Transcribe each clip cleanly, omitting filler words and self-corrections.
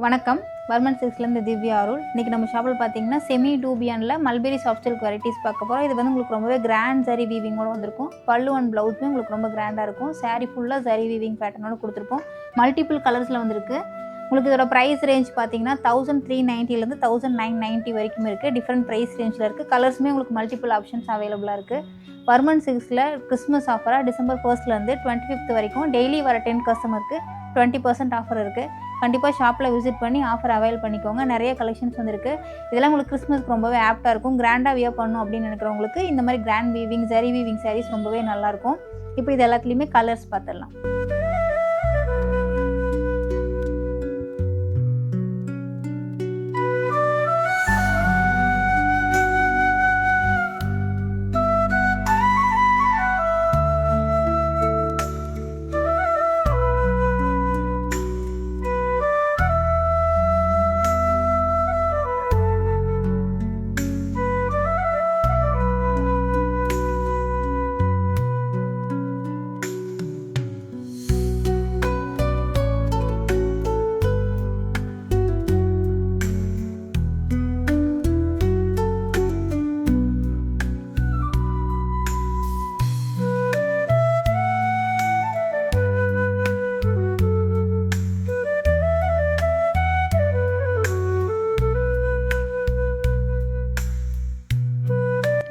வணக்கம். வர்மன் சில்க்ஸ்லேருந்து திவ்யா அருள். இன்றைக்கி நம்ம ஷாப்பில் பார்த்தீங்கன்னா செமி டூபியானில் மல்பெரி சாஃப்ட் சில்க் வெரைட்டிஸ் பார்க்க போகிறோம். இது வந்து உங்களுக்கு ரொம்பவே கிராண்ட் சரி வீவிங்கோட வந்திருக்கும். பல்லு அண்ட் ப்ளவுஸுமே உங்களுக்கு ரொம்ப கிராண்டாக இருக்கும். சாரீ ஃபுல்லாக சரி வீவிங் பேட்டர்னோட கொடுத்துருப்போம். மல்டிபிள் கலர்ஸில் வந்திருக்கு. உங்களுக்கு இதோட ப்ரைஸ் ரேஞ்ச் பார்த்தீங்கன்னா 1390 1990 வரைக்கும் இருக்குது. டிஃப்ரெண்ட் ப்ரைஸ் ரேஞ்சில் இருக்குது. கலர்ஸுமே உங்களுக்கு மல்டிபிள் ஆப்ஷன்ஸ் அவைலபிளாக இருக்குது. வர்மன் சில்க்ஸில் கிறிஸ்மஸ் ஆஃபராக December 1 25 வரைக்கும் டெய்லி வர 10 கஸ்டமருக்கு 20% ஆஃபர் இருக்குது. கண்டிப்பாக ஷாப்பில் விசிட் பண்ணி ஆஃபர் அவைல் பண்ணிக்கோங்க. நிறைய கலெக்ஷன்ஸ் வந்துருக்கு. இதெல்லாம் உங்களுக்கு கிறிஸ்மஸ்க்கு ரொம்பவே ஆப்டாக இருக்கும். கிராண்டாக வியர் பண்ணணும் அப்படின்னு நினைக்கிறவங்களுக்கு இந்த மாதிரி கிராண்ட் வீவிங் சரி வீவிங் சாரீஸ் ரொம்பவே நல்லாயிருக்கும். இப்போ இது எல்லாத்துலேயுமே கலர்ஸ் பார்த்துடலாம்.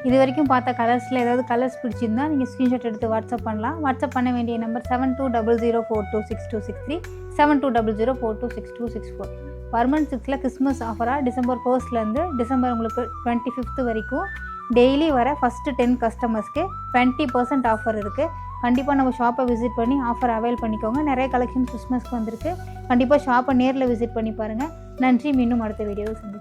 இது வரைக்கும் பார்த்த கலர்ஸில் ஏதாவது கலர்ஸ் பிடிச்சிருந்தா நீங்கள் ஸ்க்ரீன்ஷாட் எடுத்து வாட்ஸ்அப் பண்ணலாம். வாட்ஸ்அப் பண்ண வேண்டிய நம்பர் 7200426263 7200426264. வர்மன் சில்க்ஸில் கிறிஸ்மஸ் ஆஃபராக December 1 டிசம்பர் உங்களுக்கு 25 வரைக்கும் டெய்லி வர ஃபஸ்ட்டு 10 கஸ்டமர்ஸ்க்கு 20% ஆஃபர் இருக்குது. கண்டிப்பாக நம்ம ஷாப்பை விசிட் பண்ணி ஆஃபர் அவைல் பண்ணிக்கோங்க. நிறைய கலெக்ஷன் கிறிஸ்மஸ்க்கு வந்திருக்கு. கண்டிப்பாக ஷாப்பை நேரில் விசிட் பண்ணி பாருங்கள். நன்றி. மீண்டும் அடுத்த வீடியோவில் சந்திப்போம்.